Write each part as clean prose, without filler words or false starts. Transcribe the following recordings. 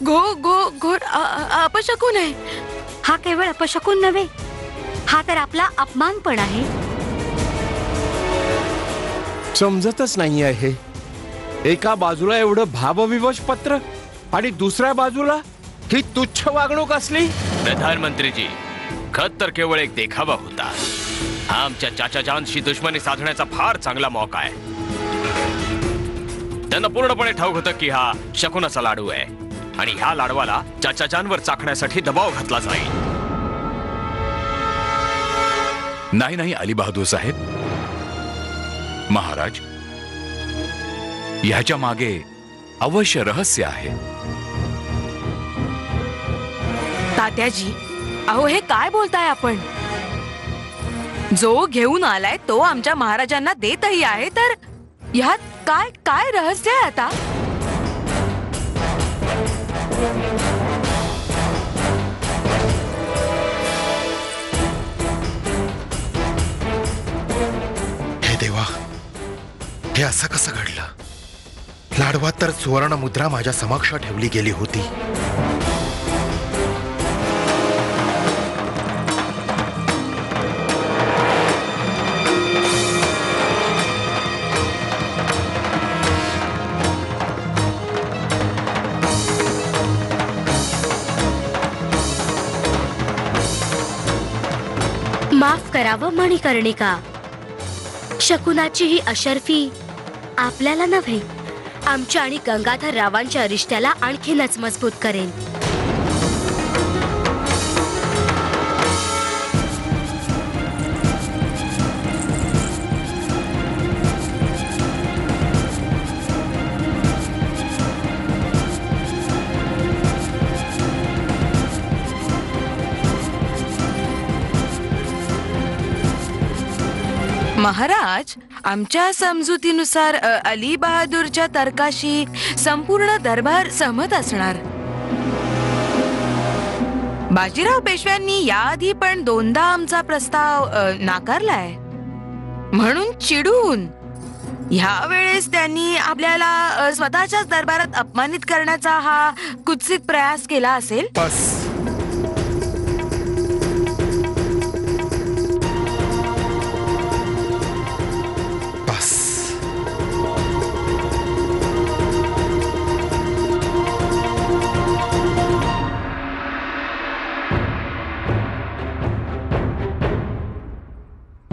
घोर अपशकुन आहे. हा केवळ अपशकुन नव्हे, हा तर आपला अपमान पण आहे. समजतच नाही आहे. एका बाजूला एवढं भावविवश पत्र आणि दुसऱ्या बाजूला ही तुच्छ वागणूक असली. प्रधानमंत्रीजी, खत तर केवळ एक देखावा होता. हा आमच्या चाचाजानशी दुश्मनी साधण्याचा फार चांगला मौका आहे. त्यांना पूर्णपणे ठाऊक होतं की हा शकुनाचा लाडू आहे आणि ह्या लाडवाला चाचाजानवर चाखण्यासाठी दबाव घातला जाईल. नाही नाही अली बहादूर साहेब, महाराज, ह्याच्या मागे अवश्य रहस्य आहे. तात्याजी, अहो हे काय बोलताय आपण? जो घेऊन आलाय तो आमच्या महाराजांना देतही आहे, तर ह्यात काय काय रहस्य आहे आता? हे देवा, हे असं कसं घडलं? लाडवात तर सुवर्ण मुद्रा माझ्या समक्ष ठेवली गेली होती. माफ करावं मणिकर्णिका, शकुनाची ही अशर्फी आपल्याला नव्हे, आमच्या आणि गंगाधर रावांच्या रिश्त्याला आणखीनच मजबूत करेल. महाराज, आमच्या समजुतीनुसार अली बहादूरच्या तर्काशी संपूर्ण दरबार सहमत असणार. बाजीराव पेशव्यांनी याआधी पण दोनदा आमचा प्रस्ताव नाकारलाय. म्हणून चिडून ह्या वेळेस त्यांनी आपल्याला स्वतःच्याच दरबारात अपमानित करण्याचा हा कुत्सित प्रयास केला असेल. बस,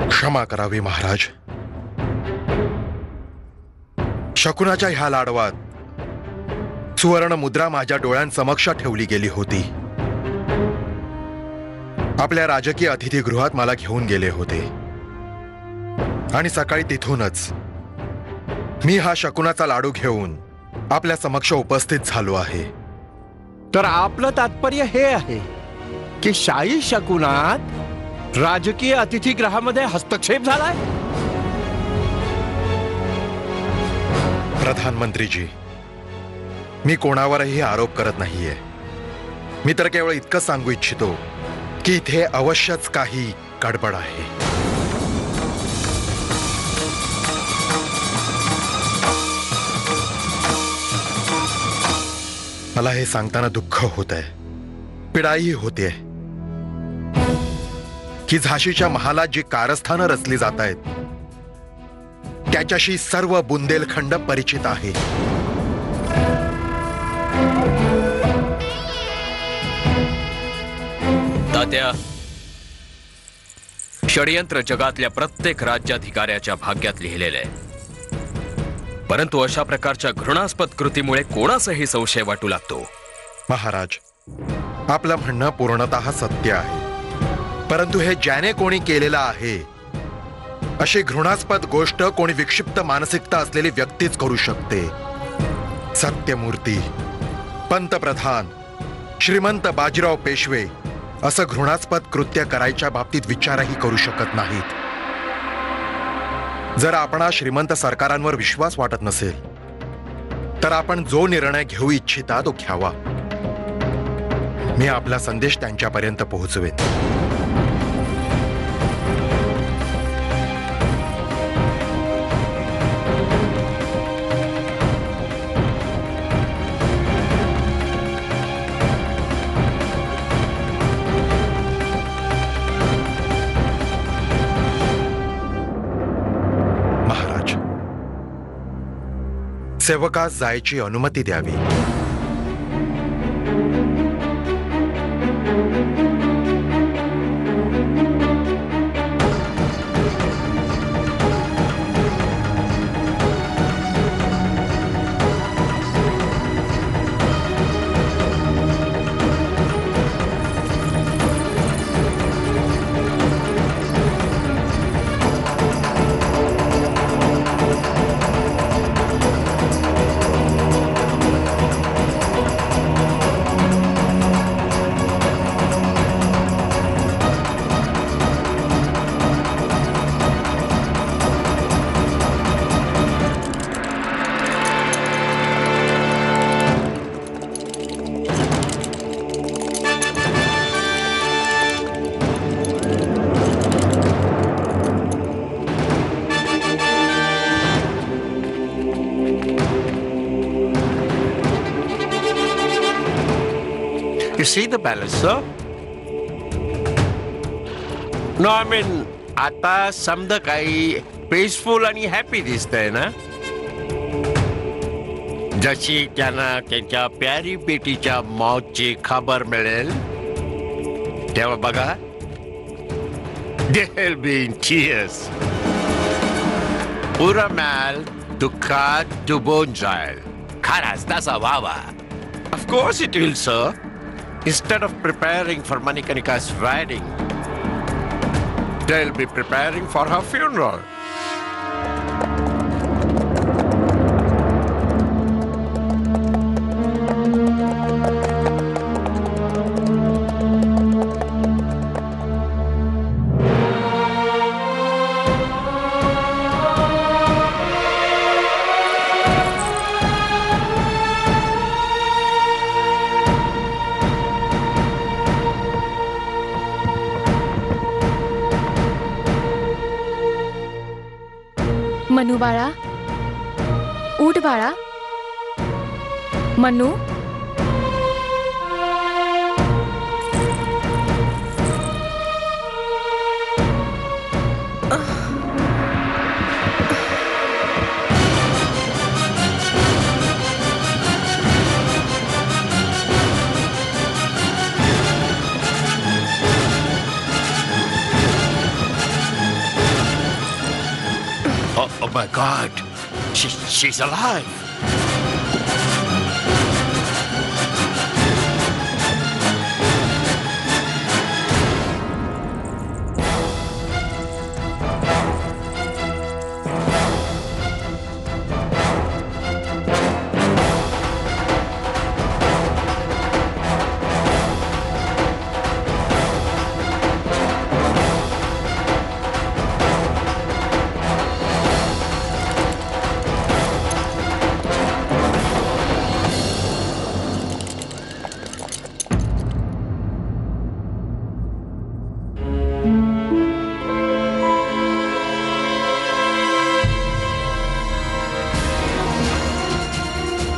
क्षमा करावी महाराज. शकुनाच्या ह्या लाडवात सुवर्ण मुद्रा माझ्या डोळ्यांसमक्ष ठेवली गेली होती. आपल्या राजकीय अतिथीगृहात मला घेऊन गेले होते आणि सकाळी तिथूनच मी हा शकुनाचा लाडू घेऊन आपल्या समक्ष उपस्थित झालो आहे. तर आपलं तात्पर्य हे आहे की शाही शकुनात राजकीय अतिथीगृहामध्ये हस्तक्षेप झालाय. प्रधानमंत्रीजी, मी कोणावरही आरोप करत नाहीये. मी तर केवळ इतकं सांगू इच्छितो की इथे अवश्यच काही गडबड आहे. मला हे सांगताना दुःख होत आहे, पीडाही होते की झाशीच्या महालात जी कारस्थानं रचली जात आहेत त्याच्याशी सर्व बुंदेलखंड परिचित आहे. तात्या, षडयंत्र जगातल्या प्रत्येक राज्याधिकाऱ्याच्या भाग्यात लिहिलेलं आहे, परंतु अशा प्रकारच्या घृणास्पद कृतीमुळे कोणाचाही संशय वाटू लागतो. महाराज, आपलं म्हणणं पूर्णतः सत्य आहे, परंतु हे ज्याने कोणी केलेलं आहे अशी घृणास्पद गोष्ट कोणी विक्षिप्त मानसिकता असलेली व्यक्तीच करू शकते. सत्यमूर्ती, पंतप्रधान, श्रीमंत बाजीराव पेशवे असं घृणास्पद कृत्य करायच्या बाबतीत विचारही करू शकत नाहीत. जर आपणा श्रीमंत सरकारांवर विश्वास वाटत नसेल तर आपण जो निर्णय घेऊ इच्छिता तो घ्यावा. मी आपला संदेश त्यांच्यापर्यंत पोहोचवेन. सेवकास जायची अनुमती द्यावी. You see the balance, sir? No, I mean, आता समजा काही पीसफुल आणि हॅपी दिसतंय ना, जशी त्यांना त्यांच्या प्यारी बेटीच्या मौतची खबर मिळेल तेव्हा बघा, they'll be in tears. पुरा मॅल दुःखात डुबून जाईल. खराच तसा व्हावा. Of course it will, sir. Instead of preparing for Manikanika's wedding, they'll be preparing for her funeral. Manu बाळा, उठ बाळा. Manu, Oh my God, she's alive.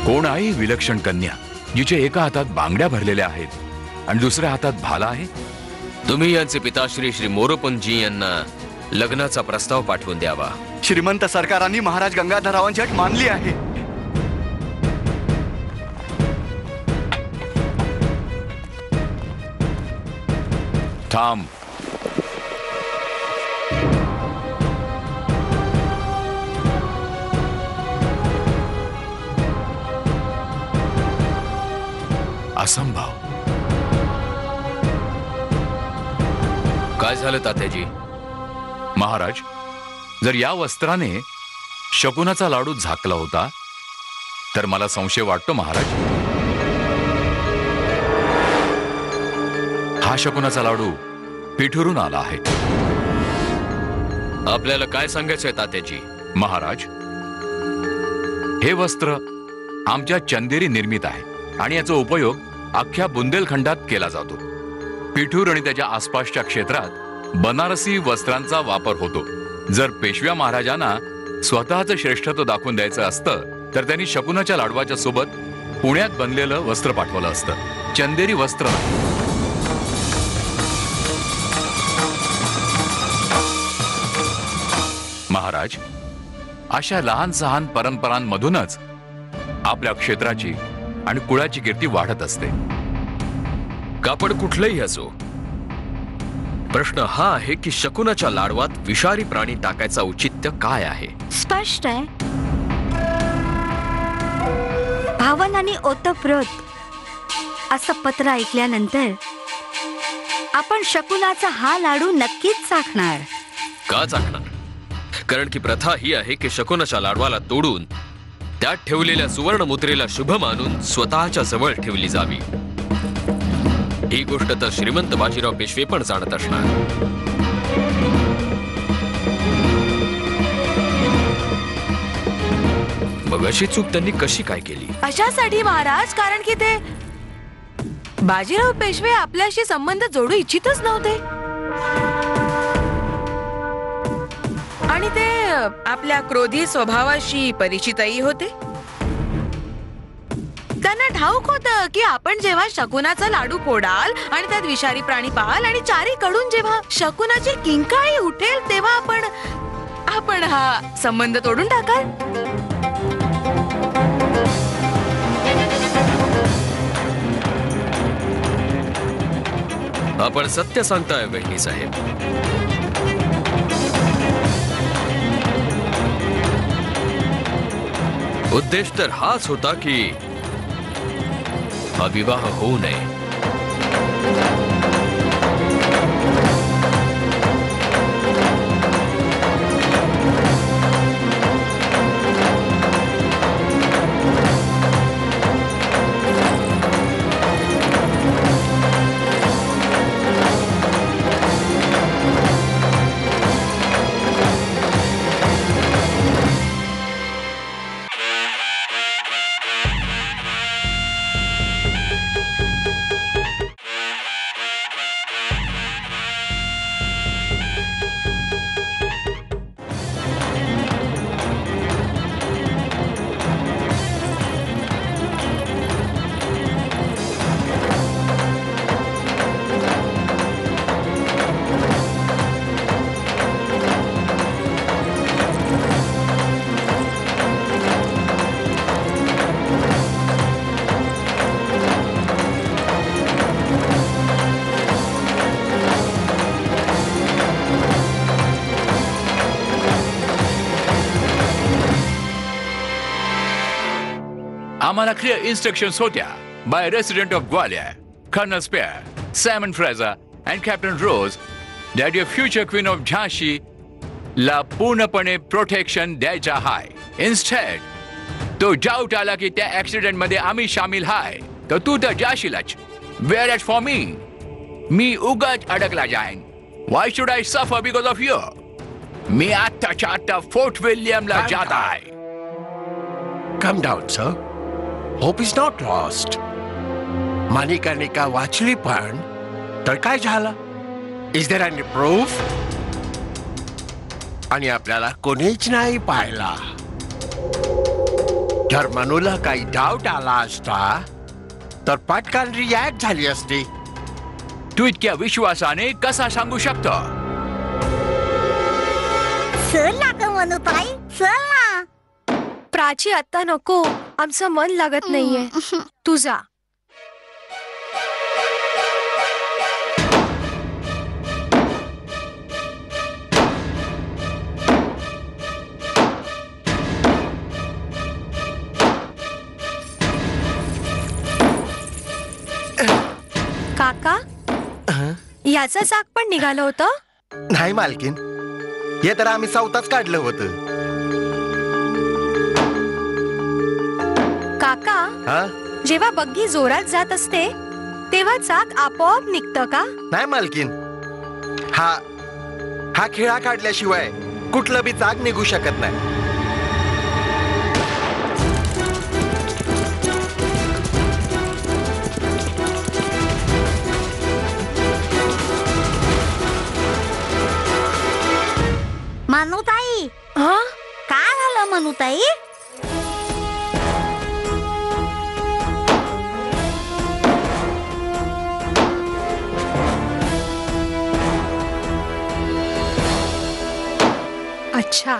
कोण आहे ही विलक्षण कन्या, जिच्या एका हातात बांगड्या भरलेल्या आहेत आणि दुसऱ्या हातात भाला आहे? तुम्ही यांचे पिताश्री श्री मोरोपंतजी यांना लग्नाचा प्रस्ताव पाठवून द्यावा. श्रीमंत सरकारांनी महाराज गंगाधररावांची अट मानली आहे. थांब. असंभव. काय झालं तात्याजी? महाराज, जर या वस्त्राने शकुनाचा लाडू झाकला होता तर मला संशय वाटतो महाराज. हा शकुनाचा लाडू पिठूरून आला आहे. आपल्याला काय सांगायचंय तात्याजी? महाराज, हे वस्त्र आमच्या चंदेरी निर्मित आहे आणि याचा उपयोग अख्ख्या बुंदेलखंडात केला जातो. पिठूर आणि त्याच्या आसपासच्या क्षेत्रात बनारसी वस्त्रांचा वापर होतो. जर पेशव्या महाराजांना स्वतःचं श्रेष्ठत्व दाखवून द्यायचं असतं तर त्यांनी शकुनाच्या लाडवाच्या सोबत पुण्यात बनलेलं वस्त्र पाठवलं असतं, चंदेरी वस्त्र. महाराज, अशा लहान सहान परंपरांमधूनच आपल्या क्षेत्राची आणि कुळाची कीर्ती वाढत असते. कापड कुठलंही असो, प्रश्न हा आहे की शकुनाच्या लाडवात विषारी प्राणी टाकायचं औचित्य काय आहे. स्पष्ट आहे. भावन आणि ओतप्रोत असं पत्र ऐकल्यानंतर आपण शकुनाचा हा लाडू नक्कीच चाखणार. का चाकणार? कारण की प्रथा ही आहे की शकुनाच्या लाडवाला तोडून त्यात ठेवलेल्या सुवर्ण मुद्रेला शुभ मानून स्वतःच्या जवळ ठेवली जावी. ही गोष्ट तर श्रीमंत बाजीराव पेशवे पण जाणत असणार. मग अशी चूक त्यांनी कशी काय केली? अशासाठी महाराज, कारण की ते बाजीराव पेशवे आपल्याशी संबंध जोडू इच्छितच नव्हते आणि ते आपल्या क्रोधी स्वभावाशी परिचितही होते. त्यांना ठाऊक होतं की आपण जेव्हा शकुनाचा लाडू फोडाल आणि त्यात विषारी प्राणी पाहाल आणि चारीकडून जेव्हा शकुनाची किंकाळी उठेल तेव्हा आपण हा संबंध तोडून टाकाल. आपण सत्य सांगताय वहिनी साहेब. उद्देश तर हाच होता की हा विवाह होऊ नये. आम्हाला क्लिअर इन्स्ट्रक्शन्स होत्या by resident of Gwalior, colonel Spare, Simon Fraser and captain Rose that your future queen of झाशी ला पूर्णपणे प्रोटेक्शन द्यायचा हाय. इन्स्टेड तो डाऊट आला की त्या ऍक्सिडेंट मध्ये आम्ही सामील हाय तर तू तर जाशीलच. वेअर एट फॉर मी उगाच अडकला जाईन. Why should I suffer because of you? मी आत्ताच्या आत्ता फोर्ट विल्यमला जात आहे. Calm down, sir. Hope is not lost. मानिकानिका वाचली पण तर काय झालं? Is there any proof? आणि आपल्याला कोणीच नाही पाहिला. जर मनूला काही डाऊट आला असता तर पटकन रिॲक्ट झाली असती. तू इतक्या विश्वासाने कसा सांगू शकतो? चल ना ग मनुताई, चल ना. प्राची, आता नको, आमचं मन लागत नाहीये. तू जा. काका, याचं चाक पण निघालं होतं? नाही मालकीन, हे तर आम्ही सावताच काढलं होतं. काका, हा जेव्हा बग्गी जोरात जात असते तेव्हा चाक आपोआप निघतं का? नाही मालकीन, हा खिळा काढल्याशिवाय कुठलं बी चाक निघू शकत नाही. मनुताई, हा? काय झालं मनुताई? अच्छा,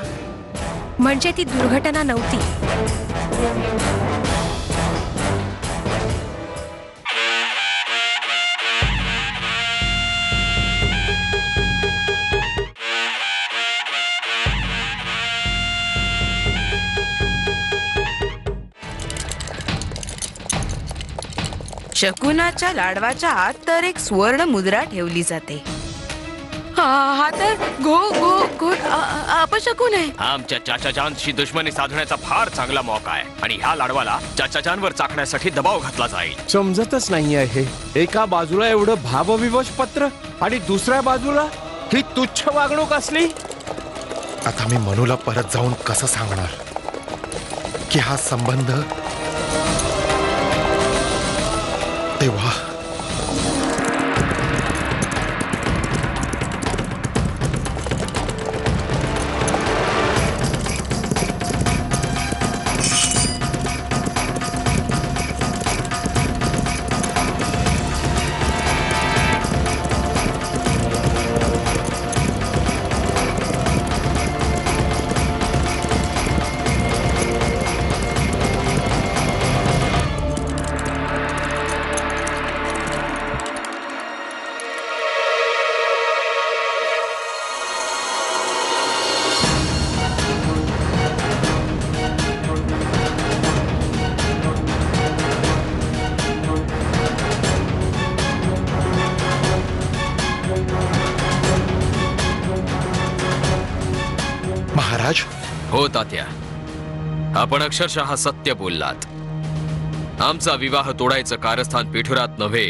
म्हणजे ती दुर्घटना नव्हती. शकुनाच्या लाडवाच्या आत तर एक सुवर्ण मुद्रा ठेवली जाते. हा तर घोर अपशकुन आहे. हा आमच्या चाचाजानशी दुश्मनी साधण्याचा फार चांगला मौका आहे आणि ह्या लाडवाला चाचाजानवर चाकण्यासाठी दबाव घातला जाईल. समजतच नाही आहे. एका बाजूला एवढं भावविवश पत्र आणि दुसऱ्या बाजूला ही तुच्छ वागणूक असली. आता मी मनूला परत जाऊन कसं सांगणार की हा संबंध तेव्हा महाराज. हो तात्या, आपण अक्षरशः सत्य बोललात. आमचा विवाह तोडायचं कारस्थान पिठुरात नव्हे,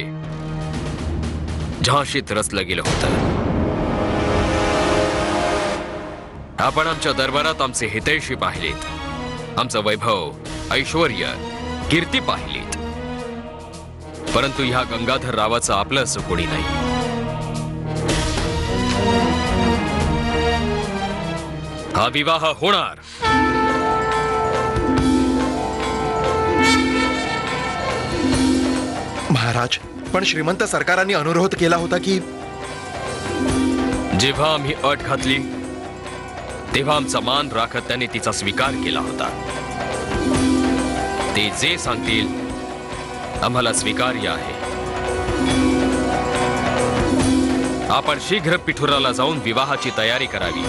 झाशीत रचलं गेलं होतं. आपण आमच्या दरबारात आमचे हितैषी पाहिलेत, आमचं वैभव, ऐश्वर्य, कीर्ती पाहिलीत, परंतु ह्या गंगाधर रावाचं आपलं असं कोणी नाही. हा विवाह होणार. महाराज, पण श्रीमंत सरकारांनी अनुरोध केला होता की जेव्हा आम्ही अट घातली तेव्हा आमचा मान राखत त्यांनी तिचा स्वीकार केला होता. ते जे सांगतील आम्हाला स्वीकार्य आहे. आपण शीघ्र पिठुराला जाऊन विवाहाची तयारी करावी.